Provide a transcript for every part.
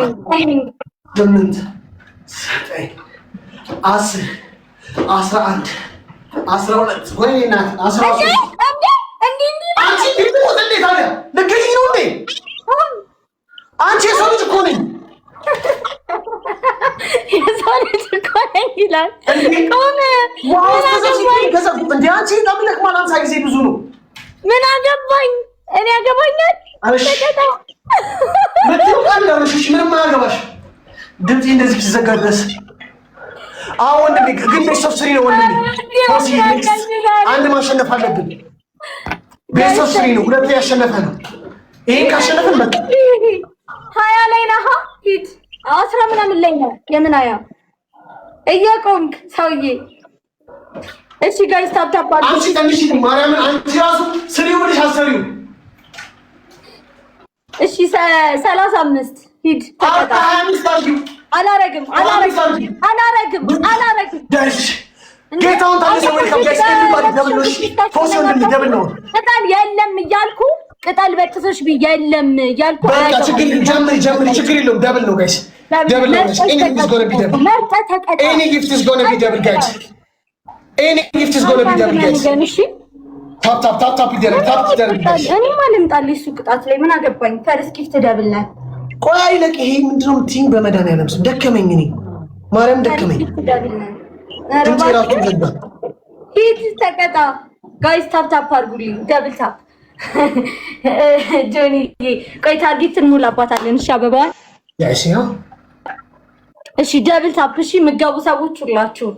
8 10 11 12 ወይኔ እናት 13 አንቺ ቢሞት እንዴት አለ ልክልኝ ነው እንዴ? አንቺ የሰው ልጅ እኮ ነኝ። የሰው ልጅ እኮ ነኝ ይላል። እንደ አንቺ ለምለክ ማላንሳ ጊዜ ብዙ ነው። ምን አገባኝ? እኔ ያገባኛል። ምንም አያገባሽ። ድምፄ እንደዚህ ሲዘጋ ድረስ አዎ ወንድሜ፣ ግን ቤተሰብ ስሪ ነው ወንድሜ። አንድ ማሸነፍ አለብን። ቤተሰብ ስሪ ነው፣ ሁለት ያሸነፈ ነው። ይሄን ካሸነፍን በቃ 20 ላይ ነህ። ሂድ 10 ምናምን ላይ ነው። የምን አያ እየቆምክ ሰውዬ። እሺ ጋይስ ታፕታፕ አድርጉ። አንቺ ትንሽ ማርያምን፣ አንቺ ራሱ ስሪው ብለሽ አሰሪው። እሺ 35 ሂድ ተቀጣ። አላረግም። ደሽ ጌታውን ታዲያ ወይ ከገስ ከሚባል ደብሎሽ ፎሲዮን እንደምን ነው ቅጠል የለም እያልኩ ቅጠል በጥሶሽ የለም እያልኩ በቃ ችግር ጀምሪ ችግር የለውም። ደብል ነው ጋይስ፣ ደብል ነው ጋይስ። ኤኒ ጊፍት is gonna be double. Any gift is gonna be double guys. Any gift is gonna be double guys. ታፕ ይደረግ ጋይስ። እኔ ማንም ጣል እሱ ቅጣት ላይ ምን አገባኝ? ፈርስ ጊፍት ደብል ነው። ቆይ አይለቅ። ይሄ ምንድነው የምትይኝ? በመድኃኒዓለም ስም ደከመኝ። እኔ ማርያም ደከመኝ። ድምፄ እራሱ ዘጋ። ሂድ ተቀጣ ጋይስ። ታፕ አድርጉልኝ። ደብል ታፕ ጆኒ ቆይ ታርጌትን ሙላባታለን። እሺ አበባዋን ያይሽ ነው። እሺ ደብል ታፕ። እሺ ምገቡ ሰዎች ሁላችሁ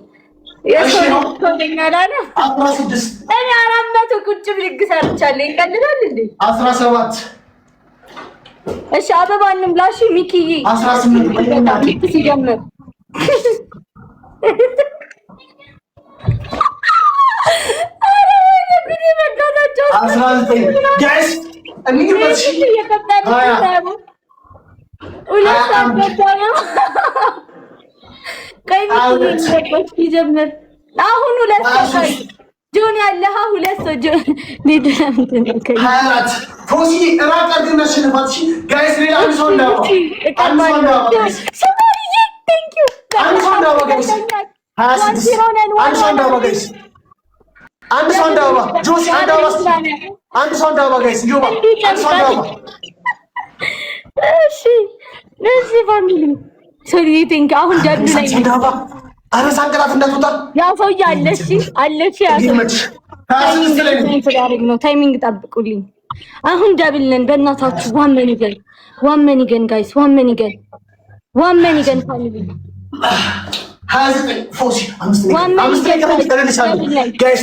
የሶልኛላ ነው። 16 እኔ 400 ቁጭ ብድግ ሰርቻለሁ። ይቀልላል እንዴ? 17 እሺ አበባንም ላሺ ሚኪዬ 18 ሲጀምር ጋይስ እንግዲህ ይጀምር አሁን። ሁለት ሰው ጆን ያለህ ሁለት ሰው ጆን ሀያት ፎሲ እራቅ አድርገን አሸነፋት። ጋይስ ሌላ አንድ ሰው እንዳወራ አንድ ሰው እንዳወራ ጋይስ 26 አንድ ሰው እንዳወራ ጋይስ አንድ ሰው እንዳወራ ጆሲ አንድ ሰው እንዳወራ ጋይስ ዮባ አንድ ሰው እንዳወራ። እሺ ለዚህ ፋሚሊ ሶሪ ቲንክ አሁን ጃዱ ላይ አረ ሳንቀላት እንዳትወጣ ያው ሰው ያለሽ አለሽ ነው። ታይሚንግ ጠብቁልኝ። አሁን ደብል ነን በእናታችሁ። ዋን መኒገን ጋይስ ዋን መኒገን ፋሚሊ 29 ፎሲ 5 ጋይስ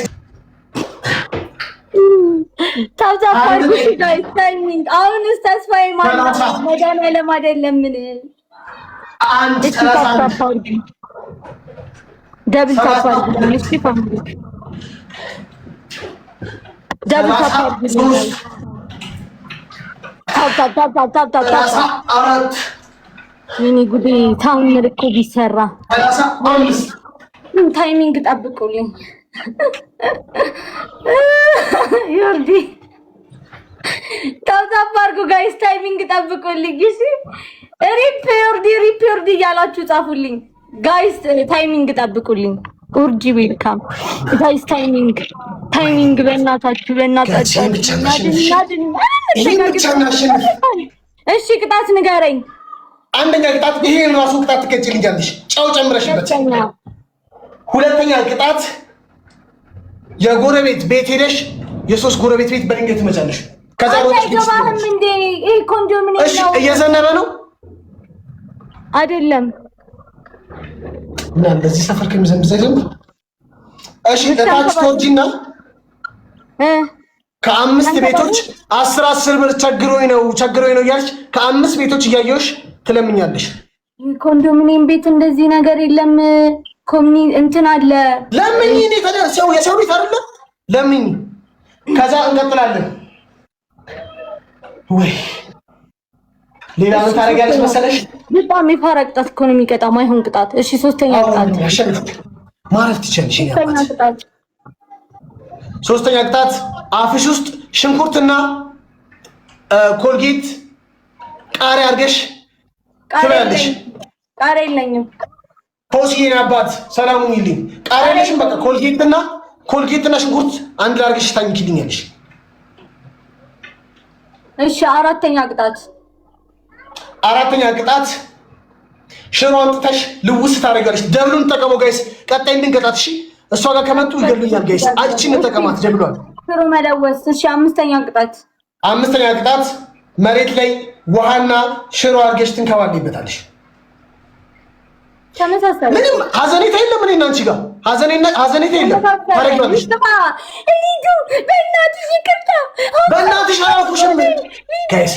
ታውዛ ጋይስ ታይሚንግ አሁንስ ተስፋዬ ማለት መድኃኒዓለም አይደለም። ምን አንድ ደብል ታፕ አድርጉ። እሺ ፋሚሊ ደብል ታፕ አድርጉ። አራት ሚኒ ጉዴ ታምር እኮ ቢሰራ 35 ታይሚንግ ጠብቁልኝ። ዮርዲ ታፕ አድርጉ ጋይስ። ታይሚንግ ጠብቁልኝ። እሺ ሪፕ ዮርዲ እያላችሁ ጻፉልኝ ጋይስ። ታይሚንግ ጠብቁልኝ። ኡርጂ ዌልካም ጋይስ። ታይሚንግ በእናታችሁ እሺ ቅጣት ንገረኝ። አንደኛ ቅጣት ይሄን ራሱ ቅጣት ትቀጭልኛለሽ፣ ጨው ጨምረሽበት። ሁለተኛ ቅጣት የጎረቤት ቤት ሄደሽ የሶስት ጎረቤት ቤት በድንገት ትመጫለሽ። ከዛ ወጥሽ አይገባህም እንዴ? ይሄ ኮንዶሚኒየም ነው። እሺ እየዘነበ ነው አይደለም? እና በዚህ ሰፈር ከሚዘንብ ዘንብ እሺ እታች ተወጂና ከአምስት ቤቶች 10 ብር ቸግሮኝ ነው እያልሽ ከአምስት ቤቶች እያየሁሽ ትለምኛለሽ። ኮንዶሚኒየም ቤት እንደዚህ ነገር የለም። እንትን አለ። ለምኝ እኔ ታዲያ የሰው ቤት አይደለ? ለምኝ። ከዛ እንቀጥላለን ወይ ሌላ ምን ታደርጊያለሽ መሰለሽ? በጣም የፋራ ቅጣት እኮ ነው የሚቀጣው፣ ማይሆን ቅጣት። እሺ ሶስተኛ ቅጣት ማረፍ ትችያለሽ። ሶስተኛ ቅጣት አፍሽ ውስጥ ሽንኩርትና ኮልጌት ቃሪያ አድርገሽ ቃል የለኝም። ፖሲዬ አባት ሰላሙን ይልኝ። ቃል የለሽም። በቃ ኮልጌትና ሽንኩርት አንድ ላይ አድርገሽ ታኝኪልኛለሽ። እሺ አራተኛ ቅጣት ሽሮ አምጥተሽ ልውስ ታደርጋለሽ። ደብሉን ተጠቀመው ጋይስ። ቀጣይ እንድንቀጣት እሺ። እሷ ጋር ከመጡ ይገሉኛል ጋይስ። አንቺን ተጠቀማት ደብሏል። ሽሮ መለወስ። እሺ አምስተኛ ቅጣት መሬት ላይ ውሃና ሽሮ አድርገሽ ትንከባለይበታለሽ። ተመሳሳይ ምንም ሀዘኔታ የለም። እኔና አንቺ ጋር ሀዘኔታ የለም። ታረጋለሽ። በእናትሽ ይቅርታ። በእናትሽ አላልኩሽም ጋይስ።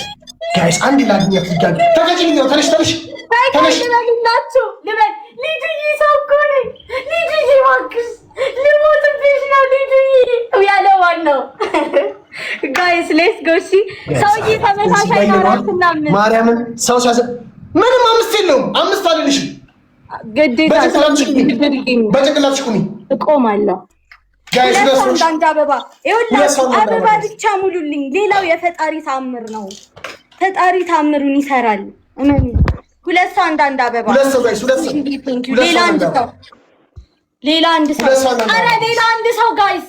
አንድ ላግኛት ይጋል ተከጂልኝ። ተነሽ ናቸው ልበል። ልጅዬ ሰው እኮ ነኝ። ልጅዬ እባክሽ ልሞትብሽ ነው። ልጅዬ ያለው ማን ነው? ጋይስ ሌትስ ጎ። እሺ ሰውዬ ተመሳሳይ አራትና ምን ማርያምን ሰው ሲያዘ ምንም አምስት የለውም። አምስት አልልሽም። ግዴታ በጭንቅላትሽ ቁሚ። እቆማለሁ። ጋይስ አንድ አበባ ይኸውላችሁ፣ አበባ ብቻ ሙሉልኝ። ሌላው የፈጣሪ ታምር ነው። ፈጣሪ ታምሩን ይሰራል። እመኑ። ሁለት ሰው አንድ አበባ። ሁለት ሰው ጋይስ፣ ሌላ አንድ ሰው ሌላ አንድ ሰው ጋይስ፣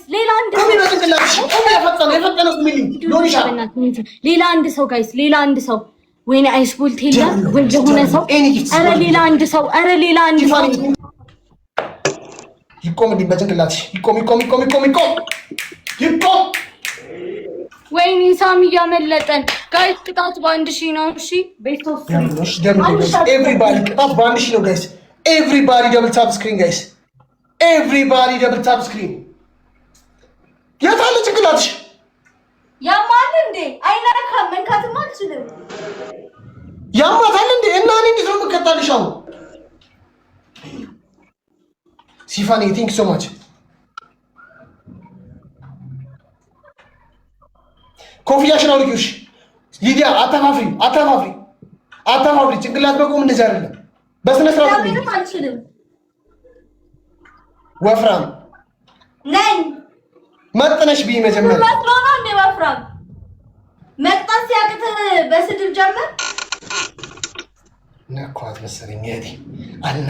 ሌላ አንድ ሰው ወይኔ አይስቦልት የለም ወይ የሆነ ሰው። ኧረ ሌላ አንድ ሰው ይቆምልኝ በጭንቅላትሽ። ይቆም። ወይኔ ሳሚ እያመለጠን ጋይስ። ቅጣት በ1000 ነው። እሺ ቤቶስ ኤቭሪባዲ ቅጣት በ1000 ነው ጋይስ። ኤቭሪባዲ ደብል ታፕ ስክሪን ጋይስ። ኤቭሪባዲ ደብል ታፕ ስክሪን። የት አለ ጭንቅላትሽ? ያማል እንዴ? አይናካም። መንካትም አልችልም። ያማታል እንዴ? እና እኔ እንዴት ነው የምከታልሽ? አሁን ሲፋኒ ቲንክ ሶ ማች። ኮፍያሽን አውልቂው። ሊዲያ አታፋፍሪ። ጭንቅላት መቆም እንደዚህ አይደለም። በስነ ስርዓት አልችልም። ወፍራም ነኝ። መጥነሽ ቢ መጀመሪያ ወፍራም ነው። ወፍራም መጥጣት ሲያቅት በስድብ ጀመር ነኳት መሰለኝ። እህቴ አለ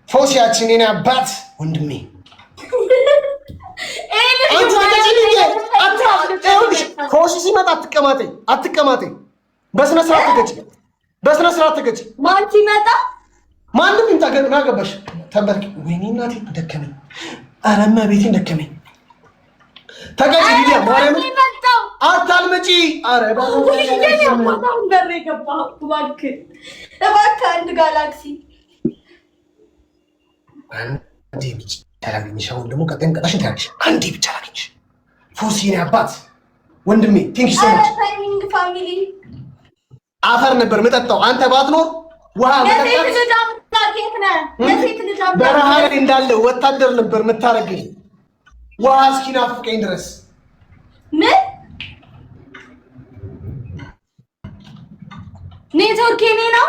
ፎሲያችን የኔ አባት ወንድሜ ፎሲ ሲመጣ አትቀማጤ። በስነ ስርዓት ተገጭ። ማን ሲመጣ ማንም ይምጣ። ምን አገባሽ? ተንበርክ። ወይኔ እናቴ ደከመኝ። ኧረ እመቤቴን ደከመኝ። ተገጭ። ሊዲያ ማርያም አታልመጪ። ኧረ እባክህ አንድ ጋላክሲ አንዴ ብቻ ላግኝሽ። አሁን ደግሞ ቀጣይም ቀጣሽን ታያለሽ። አንዴ ብቻ ላግኝሽ። ፎሲ የኔ አባት ወንድሜ ቴንክ ዩ ሶ ማች። ታይሚንግ ፋሚሊ አፈር ነበር መጠጣው። አንተ ባትኖር ውሃ መጠጣት በረሃ ላይ እንዳለ ወታደር ነበር የምታረገኝ። ውሃ እስኪናፍቀኝ ድረስ ምን ኔትወርክ የኔ ነው።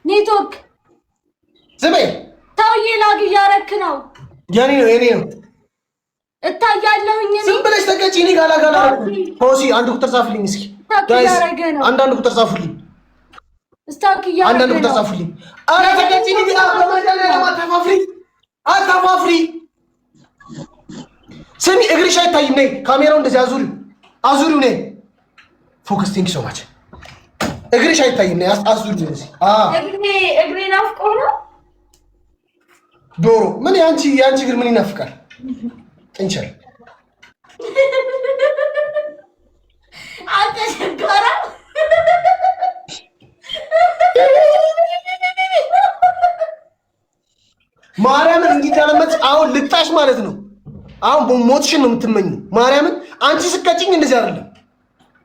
ኔትወርክ ዝም በይ። ታውዬ ላግ እያረክ ነው። የኔ ነው እታያለሁኝ። ዝም ብለሽ ተቀጪ። እኔ ጋላ ፖሲ አንድ ቁጥር ጻፍልኝ እስኪ ጋይስ። አንዳንድ ቁጥር ጻፉልኝ። አንዳንድ ቁጥር ጻፉልኝ። ኧረ ተቀጪ። እኔ ጋር አታፋፍሪ። ስሚ እግርሽ አይታይም። ነይ ካሜራው እንደዚህ አዙሪው። ነይ ፎከስ። ቴንክ ሶ ማች። እግርሽ አይታይም። ነይ አዙሪው እንደዚህ። እግሬ ናፍቆ ነው። ዶሮ ምን ያንቺ እግር ምን ይናፍቃል? ጥንቸል አተሸጋራ ማርያምን እንዲታለመች አሁን ልጣሽ ማለት ነው። አሁን ሞትሽን ነው የምትመኙ። ማርያምን አንቺ ስቀጭኝ እንደዚህ አይደለም።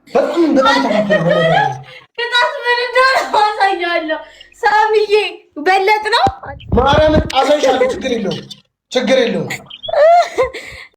በጣም ተፈከረ። ቅጣት ምን እንደሆነ ማሳያለሁ። ሳምዬ በለጥ ነው። ማርያምን አሳይሻለሁ። ችግር የለውም።